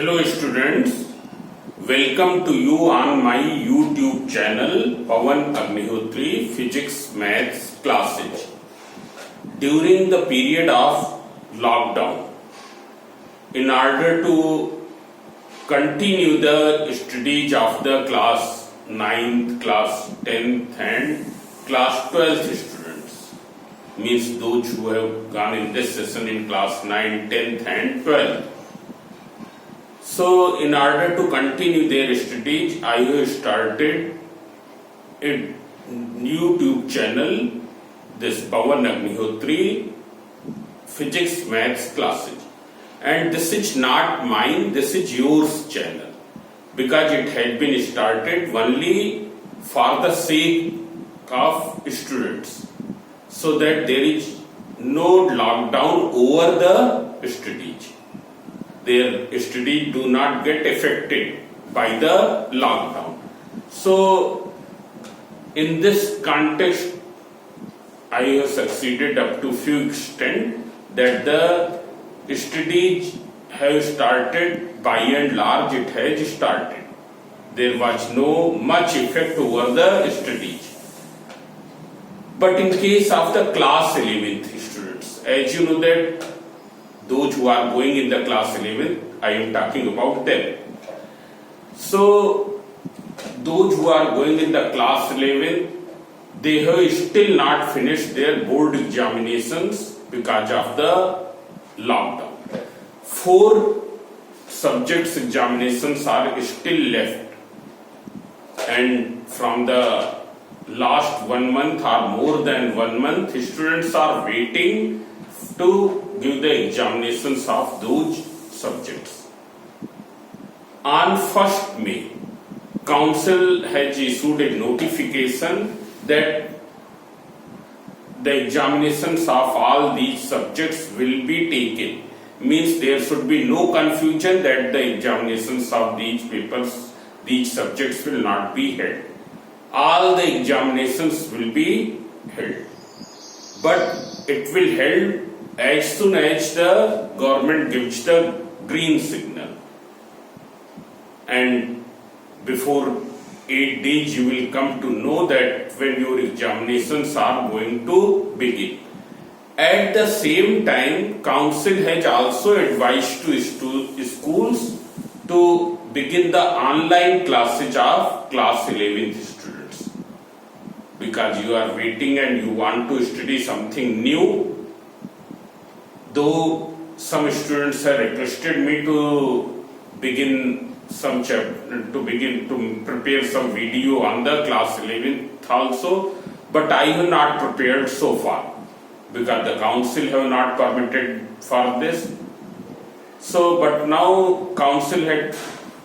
Hello students, welcome to you on my YouTube channel Pawan Agnihotri Physics Maths classes. During the period of lockdown, in order to continue the studies of the class 9th, class 10th and class 12th students, means those who have gone in this session in class 9, 10th and 12th. So, in order to continue their studies, I have started a YouTube channel, this Pawan Agnihotri Physics Maths classes. And this is not mine, this is yours channel. Because it had been started only for the sake of students. So that there is no lockdown over the studies. Their studies do not get affected by the lockdown. So, in this context, I have succeeded up to few extent that the studies have started, by and large it has started. There was no much effect over the studies. But in case of the class 11th students, as you know that those who are going in the class 11, I am talking about them. So, those who are going in the class 11, they have still not finished their board examinations because of the lockdown. 4 subjects examinations are still left. And from the last 1 month or more than 1 month, students are waiting to give the examinations of those subjects. On 1st May, Council has issued a notification that the examinations of all these subjects will be taken. Means there should be no confusion that the examinations of these papers, these subjects will not be held. All the examinations will be held. But it will held as soon as the government gives the green signal. And before 8 days you will come to know that when your examinations are going to begin. At the same time, Council has also advised to schools to begin the online classes of class 11th students. Because you are waiting and you want to study something new. Though some students have requested me to begin some to prepare some video on the class 11th also, but I have not prepared so far because the council have not permitted for this. So, but now council had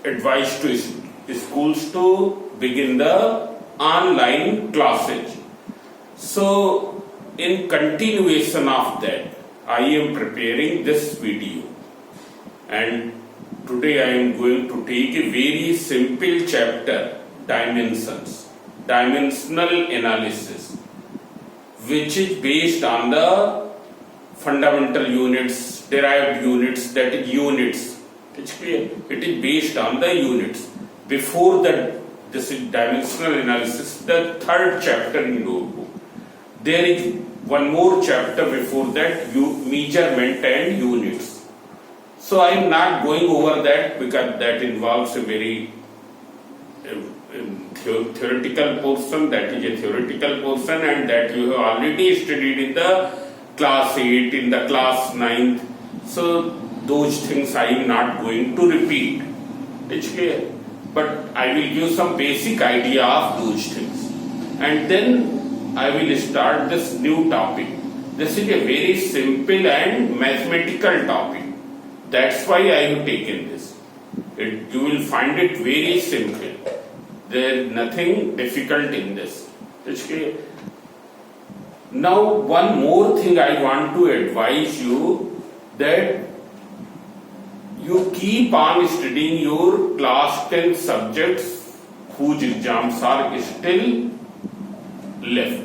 advised to schools to begin the online classes. So, in continuation of that, I am preparing this video, and today I am going to take a very simple chapter, dimensions, dimensional analysis, which is based on the fundamental units, derived units, that is units. It's clear. It is based on the units. Before that, this is dimensional analysis, the 3rd chapter in your book. There is one more chapter before that, measurement and units. So I am not going over that because that involves a very theoretical portion, that is a theoretical portion, and that you have already studied in the class 8, in the class 9th. So those things I am not going to repeat. It's clear. But I will give some basic idea of those things. And then I will start this new topic. This is a very simple and mathematical topic. That's why I have taken this. You will find it very simple. There is nothing difficult in this. It's clear. Now, one more thing I want to advise you, that you keep on studying your class 10 subjects whose exams are still left.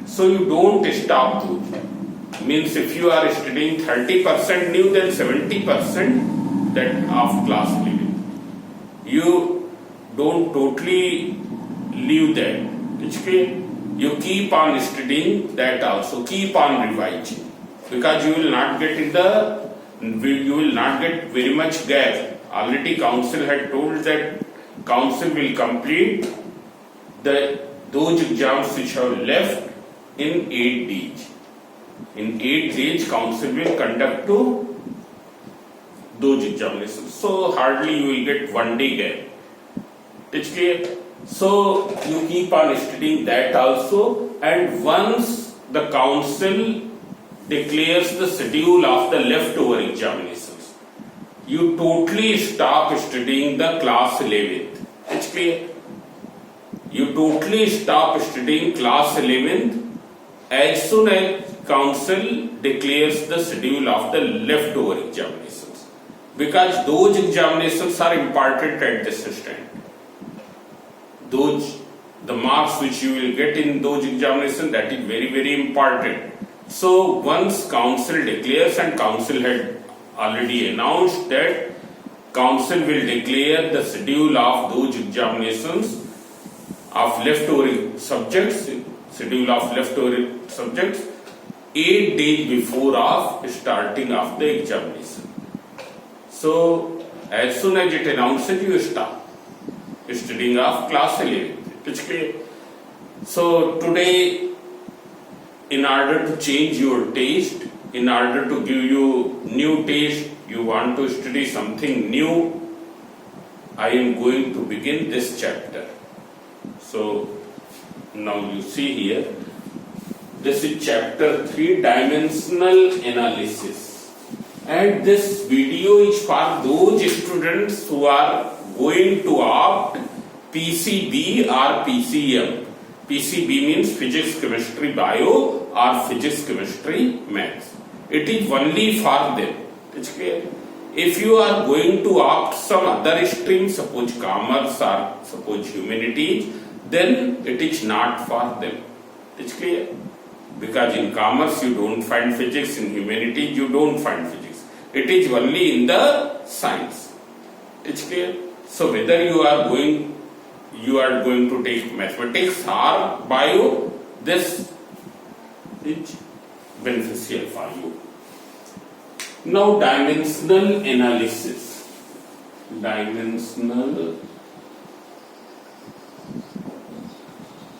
So you don't stop those. Means if you are studying 30% new, then 70% that of class 11. You don't totally leave that. It's clear? You keep on studying that also. Keep on revising, because you will not get very much gap. Already council had told that council will complete those exams which have left in 8 days. In 8 days, council will conduct those examinations. So hardly you will get 1 day gap. It's clear? So you keep on studying that also, and once the council declares the schedule of the leftover examinations, you totally stop studying the class 11th. It's clear? You totally stop studying class 11th as soon as council declares the schedule of the leftover examinations, because those examinations are important at this stand. The marks which you will get in those examinations, that is very, very important. So once council declares, and council had already announced that council will declare the schedule of those examinations of leftover subjects, 8 days before of starting of the examination. So as soon as it announces, you start studying of class 11. It's clear? So today, in order to change your taste, in order to give you new taste, you want to study something new, I am going to begin this chapter. So now you see here, this is chapter 3, dimensional analysis, and this video is for those students who are going to opt PCB or PCM. PCB means physics, chemistry, bio, or physics, chemistry, maths. It is only for them. It's clear? If you are going to opt some other stream, suppose commerce or suppose humanities, then it is not for them. It's clear? Because in commerce you don't find physics, in humanities you don't find physics. It is only in the science. It's clear? So whether you are going to take mathematics or bio, this is beneficial for you. Now dimensional analysis. Dimensional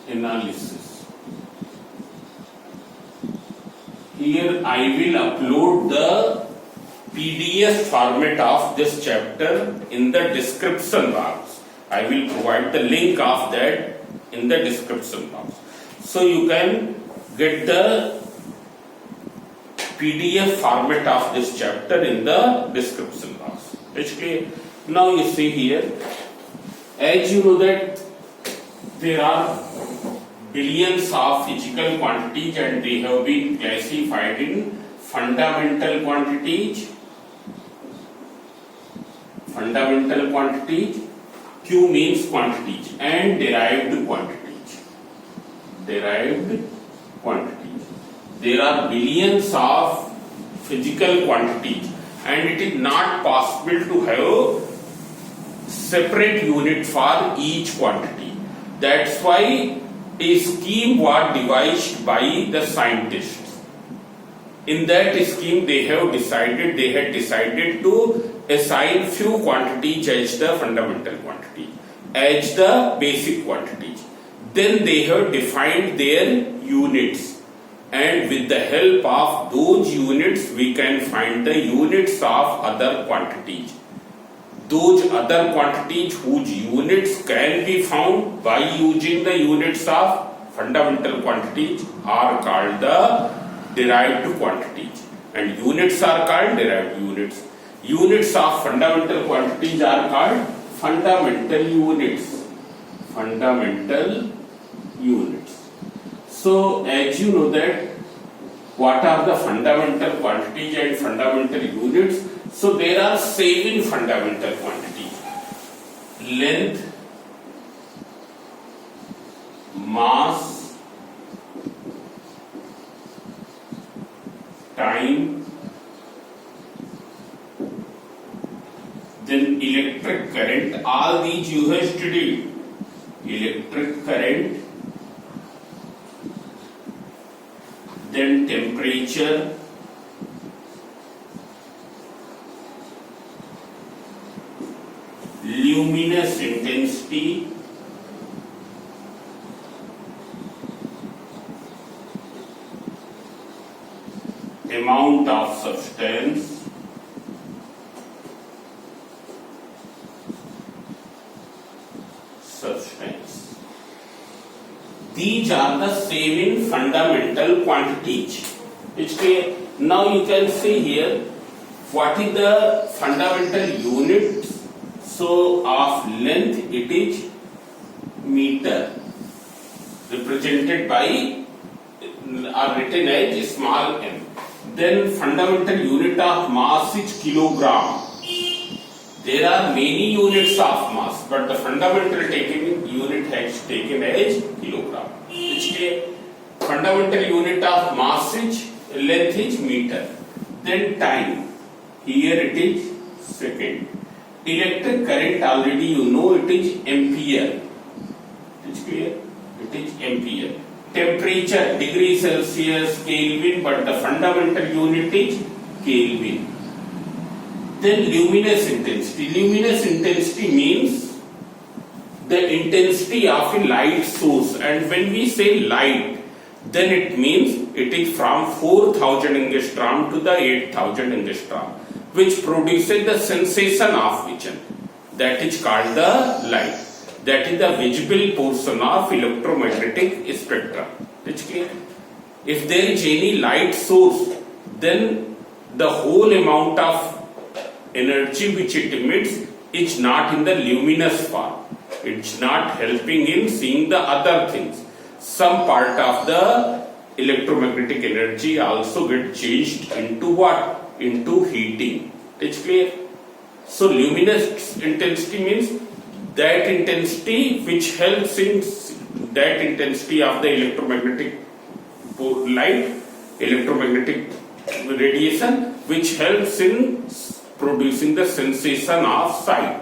analysis. Here I will upload the PDF format of this chapter in the description box. I will provide the link of that in the description box. So you can get the PDF format of this chapter in the description box. It's clear? Now you see here, as you know that there are billions of physical quantities and they have been classified in fundamental quantities, Q means quantities, and derived quantities. There are billions of physical quantities, and it is not possible to have separate unit for each quantity. That's why a scheme was devised by the scientists. In that scheme, they had decided to assign few quantities as the fundamental quantity, as the basic quantities. Then they have defined their units, and with the help of those units, we can find the units of other quantities. Those other quantities whose units can be found by using the units of fundamental quantities are called the derived quantities, and units are called derived units. Units of fundamental quantities are called fundamental units. So as you know that what are the fundamental quantities and fundamental units? So there are 7 fundamental quantities: length, mass, time, all these you have studied. Electric current, then temperature, luminous intensity, amount of substance, These are the same in fundamental quantities. Okay. Now you can see here what is the fundamental units. So of length it is meter, represented by or written as small m. Then fundamental unit of mass is kilogram. There are many units of mass, but the fundamental taken unit has taken as kilogram. Okay. Fundamental unit of mass is length is meter. Then time. Here it is second. Electric current already you know it is ampere. It is clear? It is ampere. Temperature degree Celsius, Kelvin, but the fundamental unit is Kelvin. Then luminous intensity. Luminous intensity means the intensity of a light source, and when we say light, then it means it is from 4000 angstrom to the 8000 angstrom, which produces the sensation of vision. That is called the light. That is the visible portion of electromagnetic spectrum. It's clear? If there is any light source, then the whole amount of energy which it emits is not in the luminous form. It's not helping in seeing the other things. Some part of the electromagnetic energy also get changed into what? Into heating. It's clear? So luminous intensity means that intensity which helps in that intensity of the electromagnetic light, electromagnetic radiation, which helps in producing the sensation of sight.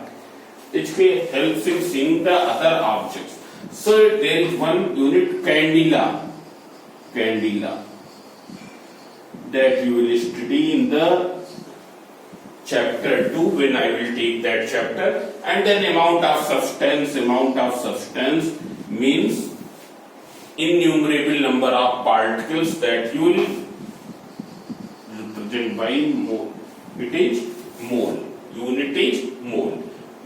It helps in seeing the other objects. So there is one unit, candela. Candela. That you will study in the chapter 2 when I will take that chapter. And then amount of substance. Amount of substance means innumerable number of particles that you will represent by mole. It is mole. Unit is mole.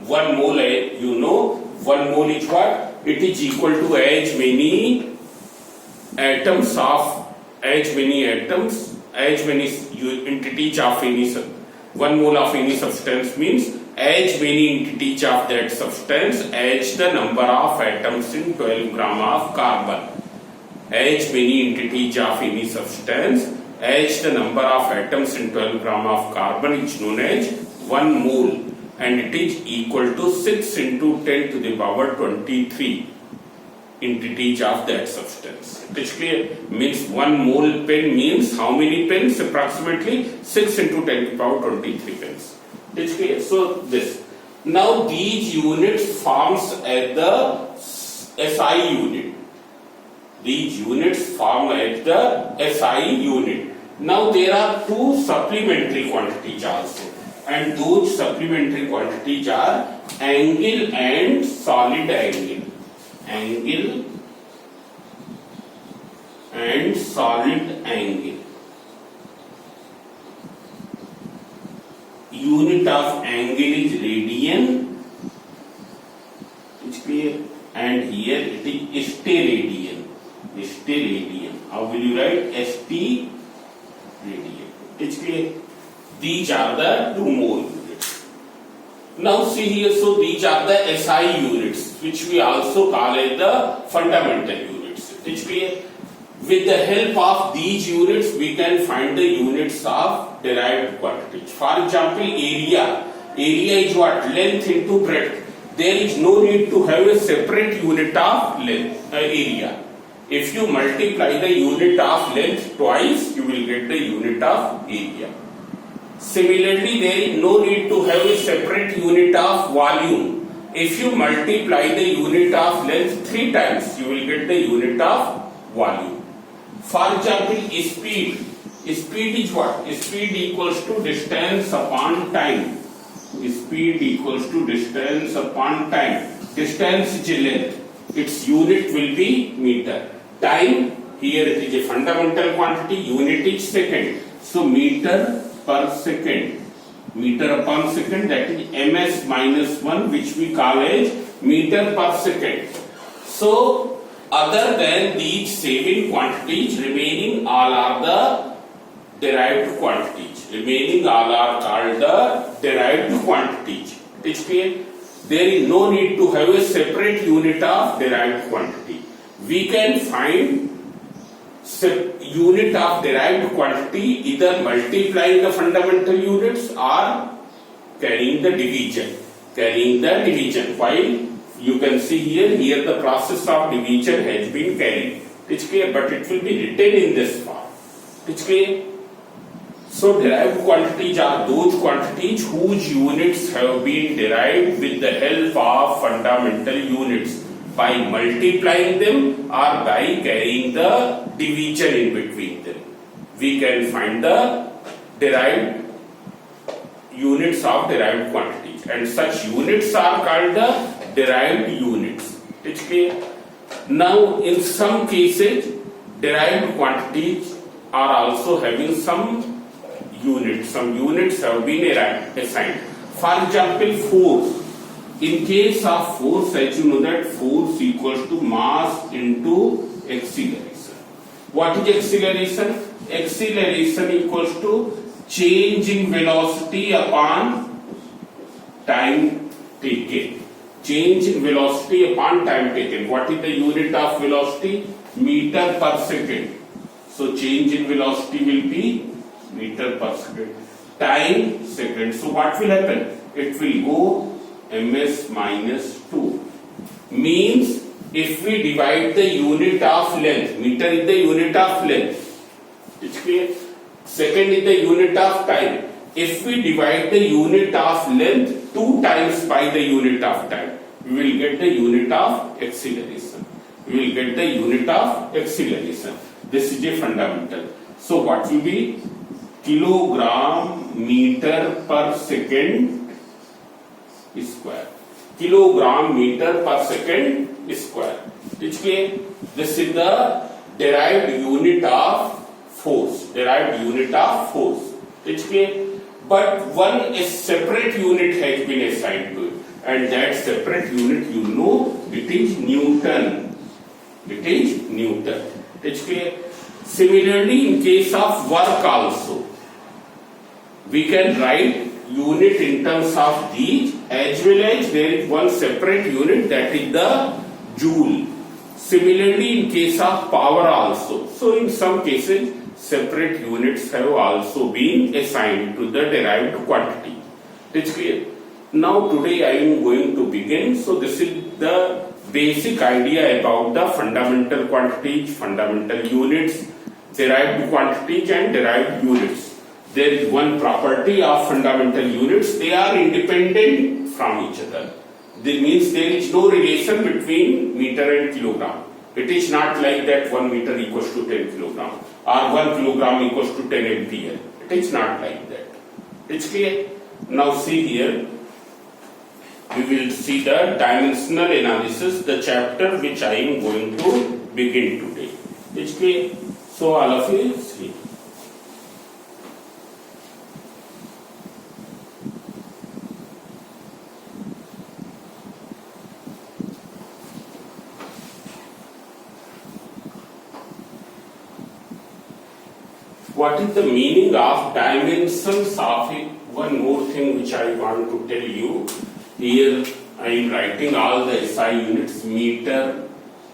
1 mole, you know, 1 mole is what? It is equal to as many atoms of, as many entities of any, 1 mole of any substance means as many entities of that substance as the number of atoms in 12 gram of carbon. As many entities of any substance as the number of atoms in 12 gram of carbon is known as 1 mole, and it is equal to 6 into 10 to the power 23 entities of that substance. It is clear? Means 1 mole pen means how many pens? Approximately 6 into 10 to the power 23 pens. It is clear? So this. Now these units forms as the SI unit. These units form as the SI unit. Now there are 2 supplementary quantities also, and those supplementary quantities are angle and solid angle. Angle and solid angle. Unit of angle is radian. It's clear? And here it is steradian. Steradian. How will you write? ST radian. It's clear? These are the 2 more units. Now see here, so these are the SI units, which we also call as the fundamental units. It's clear? With the help of these units, we can find the units of derived quantities. For example, area. Area is what? Length into breadth. There is no need to have a separate unit of length, area. If you multiply the unit of length twice, you will get the unit of area. Similarly, there is no need to have a separate unit of volume. if you multiply the unit of length 3 times, you will get the unit of volume. For example, speed. Speed is what? Speed equals to distance upon time. Speed equals to distance upon time. Distance is length. Its unit will be meter. Time, here it is a fundamental quantity, unit is second. So meter per second. Meter upon second, that is ms minus 1, which we call as meter per second. So other than these 7 quantities, remaining all are the derived quantities. Remaining all are called the derived quantities. It is clear? There is no need to have a separate unit of derived quantity. We can find unit of derived quantity either multiplying the fundamental units or carrying the division. While you can see here the process of division has been carried. It's clear, but it will be written in this form. It's clear. So derived quantities are those quantities whose units have been derived with the help of fundamental units by multiplying them or by carrying the division in between them. We can find the derived units of derived quantities, and such units are called the derived units. It's clear? Now in some cases derived quantities are also having some units. Some units have been assigned. For example, force. In case of force, as you know that force equals to mass into acceleration. What is acceleration? Acceleration equals to change in velocity upon time taken. Change in velocity upon time taken. What is the unit of velocity? Meter per second. So change in velocity will be meter per second. Time second. So what will happen? It will go ms minus 2. Means if we divide the unit of length, meter is the unit of length. It's clear? Second is the unit of time. If we divide the unit of length 2 times by the unit of time, we will get the unit of acceleration. This is a fundamental. So what will be? Kilogram meter per second square. Kilogram meter per second square. This is the derived unit of force. But one separate unit has been assigned to it, and that separate unit, it is Newton. It's clear? Similarly, in case of work also, we can write unit in terms of these, as well as there is one separate unit, that is the joule. Similarly, in case of power also. So in some cases, separate units have also been assigned to the derived quantity. It's clear? Now today I am going to begin. So this is the basic idea about the fundamental quantities, fundamental units, derived quantities and derived units. There is one property of fundamental units. They are independent from each other. That means there is no relation between meter and kilogram. It is not like that 1 meter equals to 10 kilogram or 1 kilogram equals to 10 ampere. It is not like that. It's clear? Now see here. We will see the dimensional analysis, the chapter which I am going to begin today. It's clear? So all of you see. What is the meaning of dimensions of it? One more thing which I want to tell you. Here I am writing all the SI units: meter,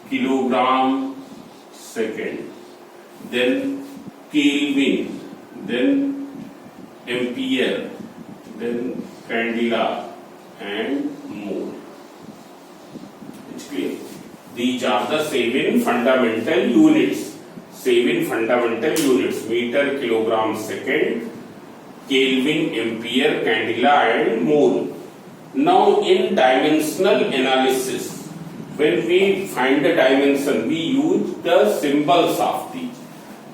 kilogram, second, then Kelvin, then ampere, then candela and mole. It's clear? These are the 7 fundamental units. 7 fundamental units: meter, kilogram, second, Kelvin, ampere, candela and mole. Now in dimensional analysis, when we find the dimension, we use the symbols of these.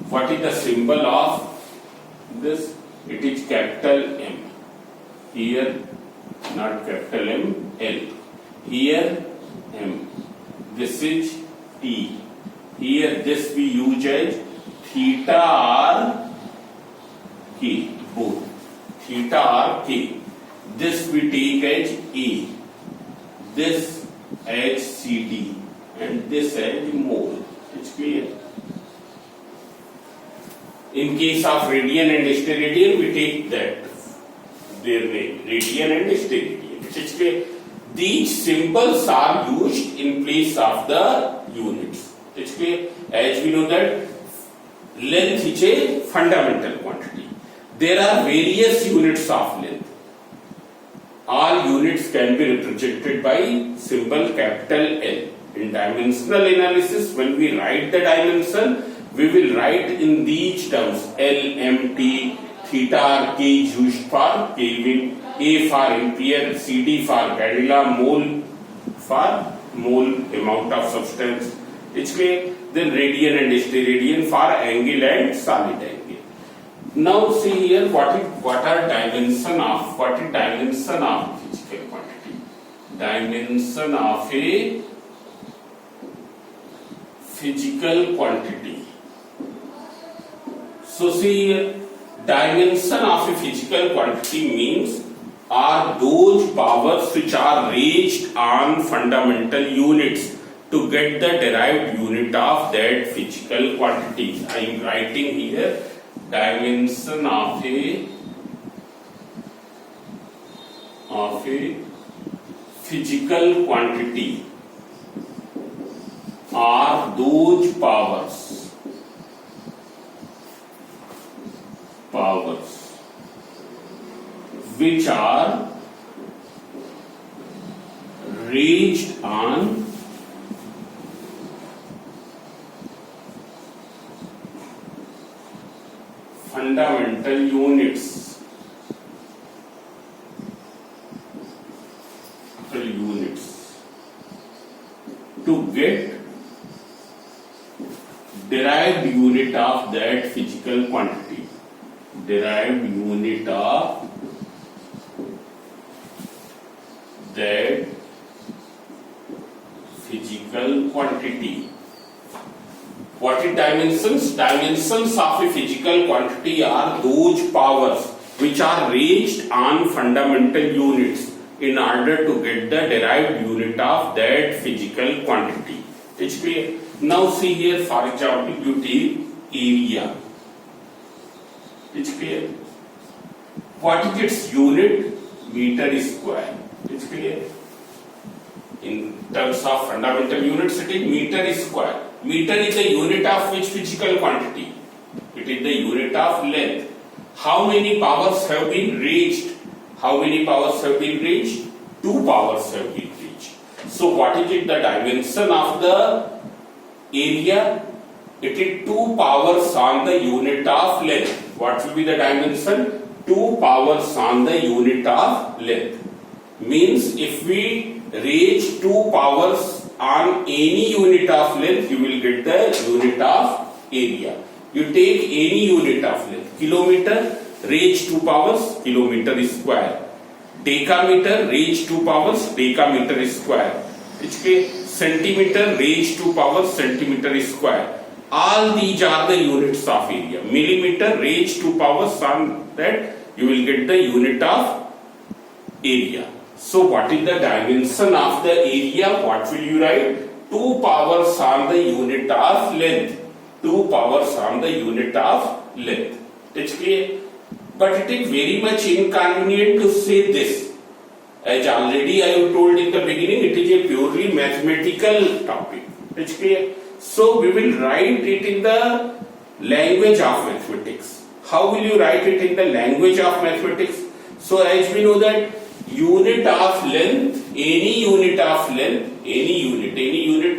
What is the symbol of this? It is capital M. Here, not capital M, L. Here, M. This is T. Here, this we use as theta or K, both. Theta or K. This we take as A. This as CD. And this as mole. It's clear. In case of radian and steradian, we take that, their name, radian and steradian. It's clear. These symbols are used in place of the units. It's clear. As we know that length is a fundamental quantity. There are various units of length. All units can be represented by symbol capital L. In dimensional analysis, when we write the dimension, we will write in these terms: L, M, T, theta, K used for Kelvin, A for ampere, CD for Gadilla, mole for mole amount of substance. It's clear. Then radian and steradian for angle and solid angle. Now see here what is dimension of physical quantity. Dimension of a physical quantity. So see here, dimension of a physical quantity means are those powers which are raised on fundamental units to get the derived unit of that physical quantity. I am writing here dimension of a physical quantity are those powers which are raised on fundamental units to get derived unit of that physical quantity. Derived unit of that physical quantity. What is dimensions? Dimensions of a physical quantity are those powers which are raised on fundamental units in order to get the derived unit of that physical quantity. It's clear. Now see here, for example, you take area. It's clear. What is its unit? Meter square. It's clear. In terms of fundamental units, it is meter square. Meter is the unit of which physical quantity? It is the unit of length. How many powers have been raised? How many powers have been raised? 2 powers have been reached. So what is it? The dimension of the area? It is 2 powers on the unit of length. What will be the dimension? 2 powers on the unit of length. Means if we raise 2 powers on any unit of length, you will get the unit of area. You take any unit of length. Kilometer, raise 2 powers, kilometer square. Decameter, raise 2 powers, decameter square. Centimeter, raise 2 powers, centimeter square. All these are the units of area. Millimeter, raise 2 powers on that, you will get the unit of area. So what is the dimension of the area? What will you write? 2 powers on the unit of length. 2 powers on the unit of length. It's clear? But it is very much inconvenient to say this. As already I have told in the beginning, it is a purely mathematical topic. It's clear? So we will write it in the language of mathematics. How will you write it in the language of mathematics? So as we know that unit of length, any unit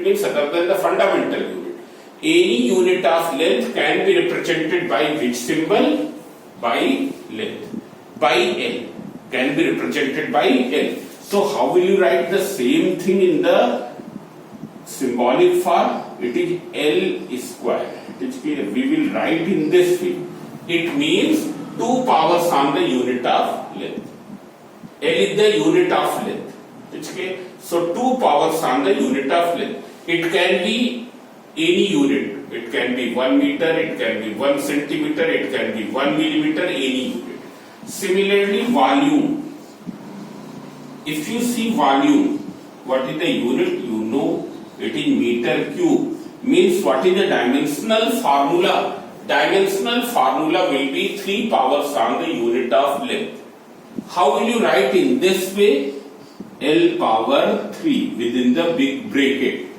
means other than the fundamental unit. Any unit of length can be represented by which symbol? By length. By L. Can be represented by L. So how will you write the same thing in the symbolic form? It is L square. It is clear. We will write in this way. It means 2 powers on the unit of length. L is the unit of length. It's clear. So 2 powers on the unit of length. It can be any unit. It can be 1 meter, it can be 1 centimeter, it can be 1 millimeter, any unit. Similarly, volume. If you see volume, what is the unit? You know it is meter cube. Means what is the dimensional formula? Dimensional formula will be 3 powers on the unit of length. How will you write in this way? L power 3 within the big bracket.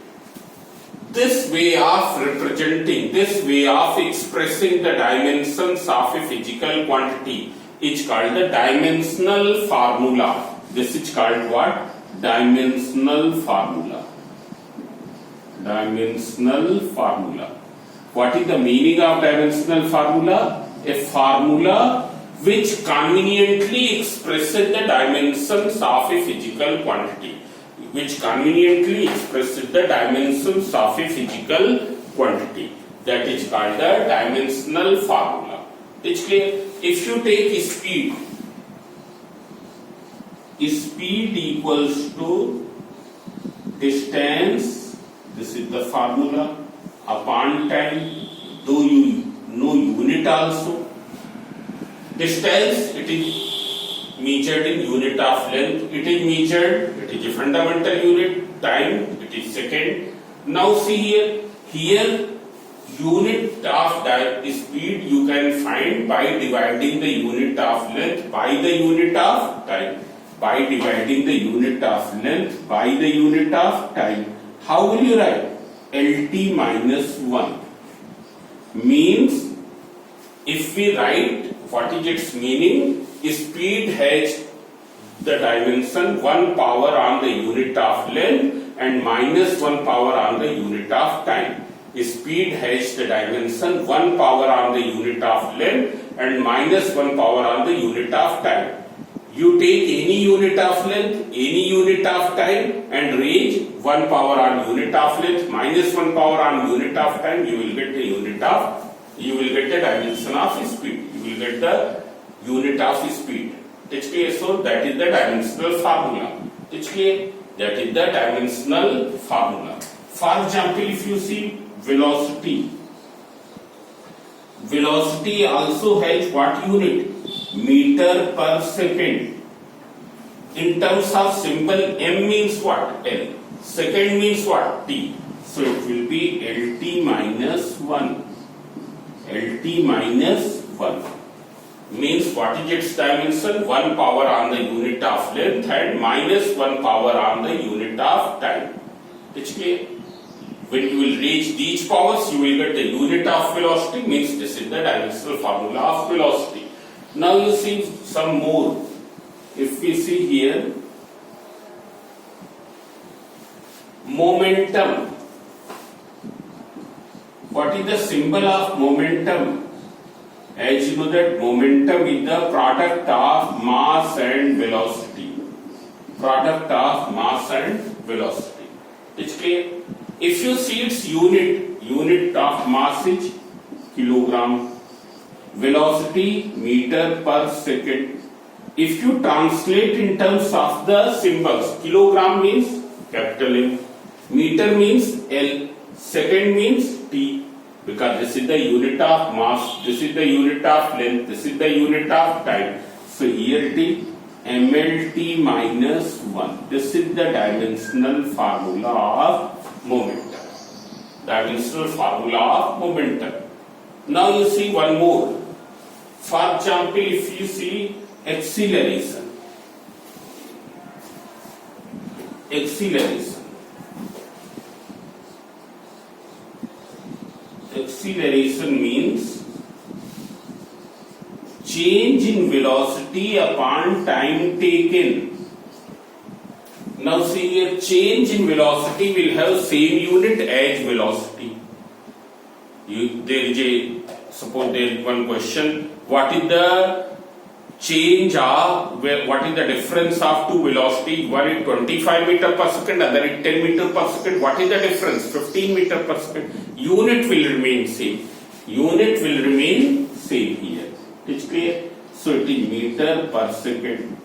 This way of representing, this way of expressing the dimensions of a physical quantity is called the dimensional formula. This is called what? Dimensional formula. Dimensional formula. What is the meaning of dimensional formula? A formula which conveniently expresses the dimensions of a physical quantity. Which conveniently expresses the dimensions of a physical quantity. That is called the dimensional formula. It's clear? If you take speed, speed equals to distance, this is the formula, upon time, though you know unit also. Distance, it is measured in unit of length, it is measured, it is a fundamental unit, time, it is second. Now see here unit of speed you can find by dividing the unit of length by the unit of time. By dividing the unit of length by the unit of time. How will you write? LT minus 1. Means, if we write what is its meaning, speed has the dimension 1 power on the unit of length and minus 1 power on the unit of time. Speed has the dimension 1 power on the unit of length and minus 1 power on the unit of time. You take any unit of length, any unit of time and range 1 power on unit of length minus 1 power on unit of time, you will get the you will get the dimension of speed. You will get the unit of speed. It's clear? So that is the dimensional formula. It's clear? That is the dimensional formula. For example, if you see velocity. Velocity also has what unit? Meter per second. In terms of symbol, m means what? L. Second means what? T. So it will be LT minus 1. LT minus 1. Means what is its dimension? 1 power on the unit of length and minus 1 power on the unit of time. It's clear? When you will reach these powers, you will get the unit of velocity, means this is the dimensional formula of velocity. Now you see some more. If we see here, momentum. What is the symbol of momentum? As you know that momentum is the product of mass and velocity. Product of mass and velocity. It's clear? If you see its unit of mass is kilogram, velocity meter per second. If you translate in terms of the symbols, kilogram means capital M, meter means L, second means T, because this is the unit of mass, this is the unit of length, this is the unit of time. So here it is MLT minus 1. This is the dimensional formula of momentum. Dimensional formula of momentum. Now you see one more. For example, if you see acceleration. Acceleration. Acceleration means change in velocity upon time taken. Now see here, change in velocity will have same unit as velocity. Suppose there is one question, what is the change of what is the difference of two velocities? One is 25 meter per second, other is 10 meter per second. What is the difference? 15 meter per second. Unit will remain same. Unit will remain same here. It is clear? So it is meter per second.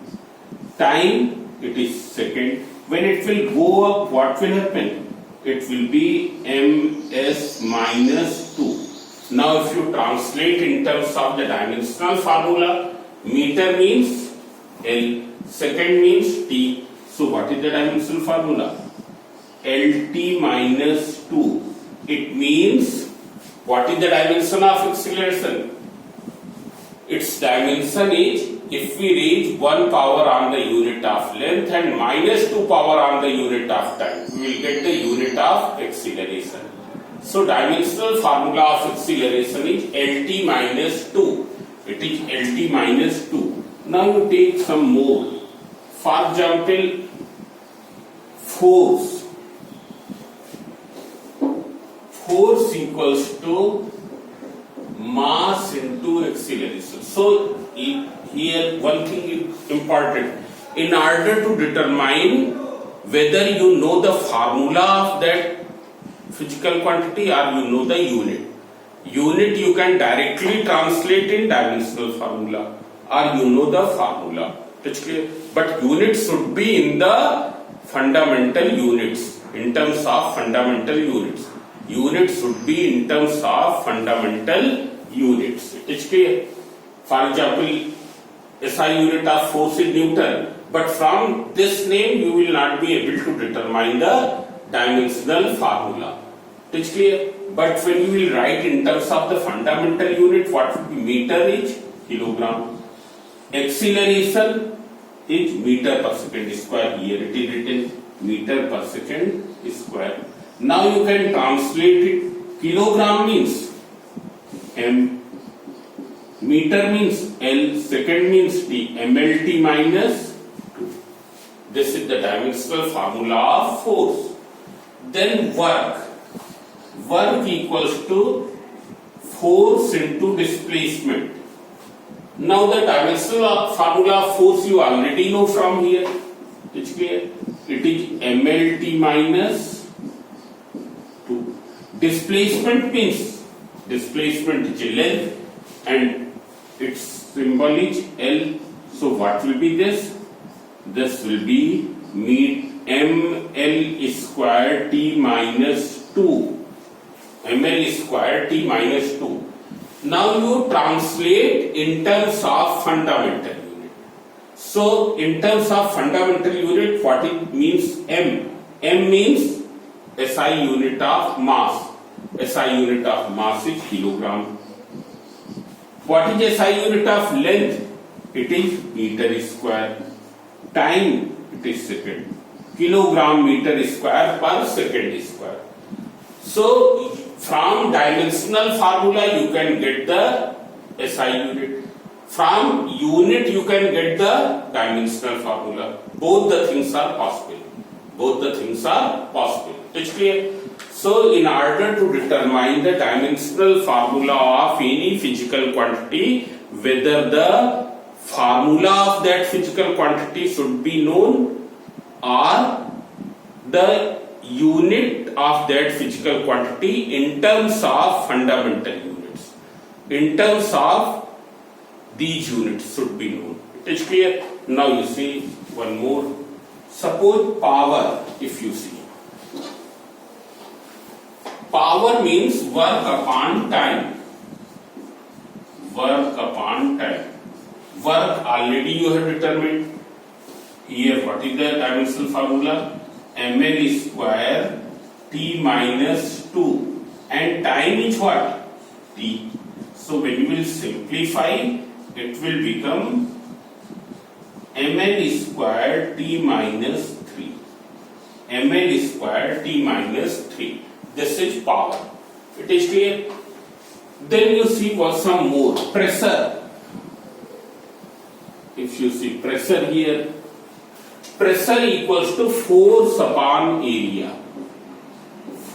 Time, it is second. When it will go up, what will happen? It will be ms minus 2. Now if you translate in terms of the dimensional formula, meter means L, second means T. So what is the dimensional formula? LT minus 2. It means, what is the dimension of acceleration? Its dimension is, if we raise 1 power on the unit of length and minus 2 power on the unit of time, we will get the unit of acceleration. So dimensional formula of acceleration is LT minus 2. It is LT minus 2. Now you take some more. For example, force. Force equals to mass into acceleration. So here one thing is important. In order to determine whether you know the formula of that physical quantity or you know the unit. Unit you can directly translate in dimensional formula or you know the formula. That's clear? But unit should be in the fundamental units, in terms of fundamental units. Unit should be in terms of fundamental units. It is clear? For example, SI unit of force is Newton, but from this name you will not be able to determine the dimensional formula. It is clear? But when you will write in terms of the fundamental unit, what would be? Meter is kilogram. Acceleration is meter per second square. Here it is written meter per second square. Now you can translate it. Kilogram means M, meter means L, second means T, MLT minus 2. This is the dimensional formula of force. Then work. Work equals to force into displacement. Now the dimensional formula of force you already know from here. It's clear? It is MLT minus 2. Displacement means, displacement is length and its symbol is L. So what will be this? This will be ML square T minus 2. ML square T minus 2. Now you translate in terms of fundamental unit. So in terms of fundamental unit, what it means? M. M means SI unit of mass. SI unit of mass is kilogram. What is SI unit of length? It is meter square. Time, it is second. Kilogram meter square per second square. So from dimensional formula you can get the SI unit. From unit you can get the dimensional formula. Both the things are possible. Both the things are possible. It's clear? So in order to determine the dimensional formula of any physical quantity, whether the formula of that physical quantity should be known or the unit of that physical quantity in terms of fundamental units. In terms of these units should be known. It is clear? Now you see one more. Suppose power, if you see. Power means work upon time. Work upon time. Work already you have determined. Here what is the dimensional formula? ML square T minus 2. And time is what? T. So when you will simplify, it will become ML square T minus 3. ML square T minus 3. This is power. It is clear? Then you see what some more. Pressure. If you see pressure here, pressure equals to force upon area.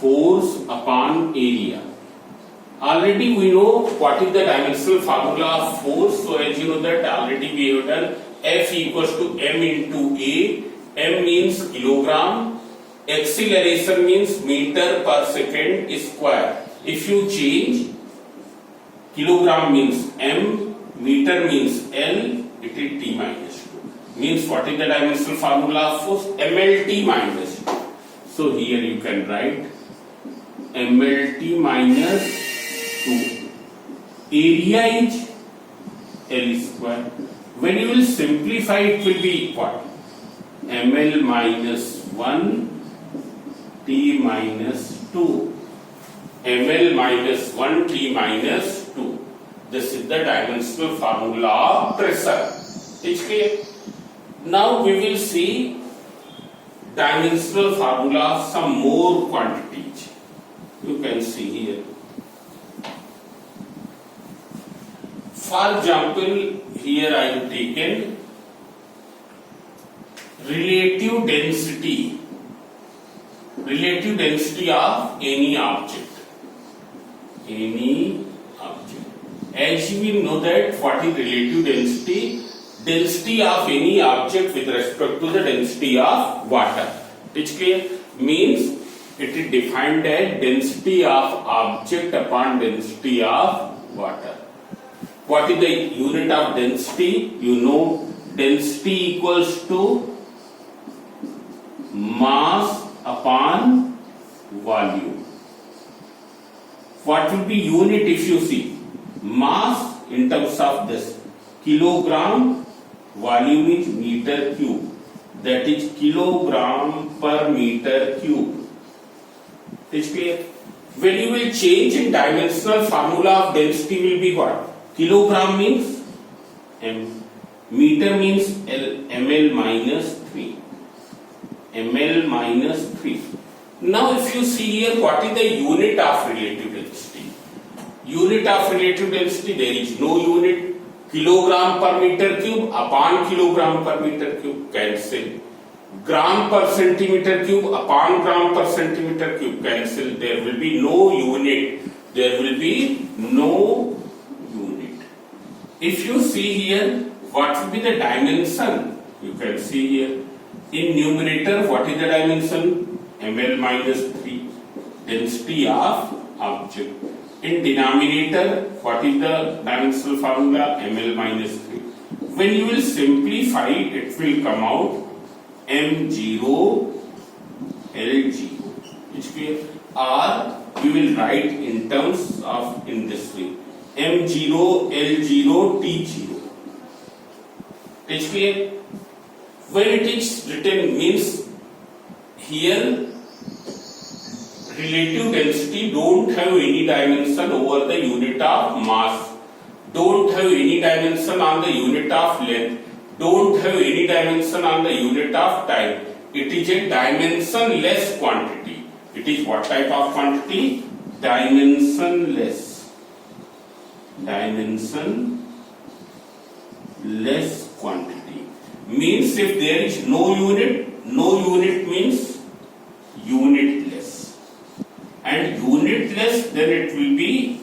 Force upon area. Already we know what is the dimensional formula of force. So as you know that already we have done F equals to m into A. M means kilogram. Acceleration means meter per second square. If you change, kilogram means m, meter means L, it is T minus 2. Means what is the dimensional formula of force? MLT minus 2. So here you can write MLT minus 2. Area is L square. When you will simplify, it will be what? ML minus 1 T minus 2. ML minus 1 T minus 2. This is the dimensional formula of pressure. It's clear? Now we will see dimensional formula of some more quantities. You can see here. For example, here I have taken relative density of any object. As we know that what is relative density? Density of any object with respect to the density of water. It's clear? Means it is defined as density of object upon density of water. What is the unit of density? You know, density equals to mass upon volume. What will be unit if you see? Mass in terms of this kilogram, volume is meter cube. That is kilogram per meter cube. Is clear? When you will change in dimensional formula of density will be what? Kilogram means m, meter means L, ml minus 3. ml minus 3. Now if you see here, what is the unit of relative density? Unit of relative density, there is no unit. Kilogram per meter cube upon kilogram per meter cube, cancel. Gram per centimeter cube upon gram per centimeter cube, cancel. There will be no unit. There will be no unit. If you see here, what will be the dimension? You can see here. In numerator, what is the dimension? ml minus 3. Density of object. In denominator, what is the dimensional formula? ml minus 3. When you will simplify, it will come out m0 L0. It's clear? Or we will write in terms of in this way. m0 L0 T0. It's clear? When it is written means here relative density don't have any dimension over the unit of mass, don't have any dimension on the unit of length, don't have any dimension on the unit of time. It is a dimensionless quantity. It is what type of quantity? Dimensionless. Dimensionless quantity. Means if there is no unit means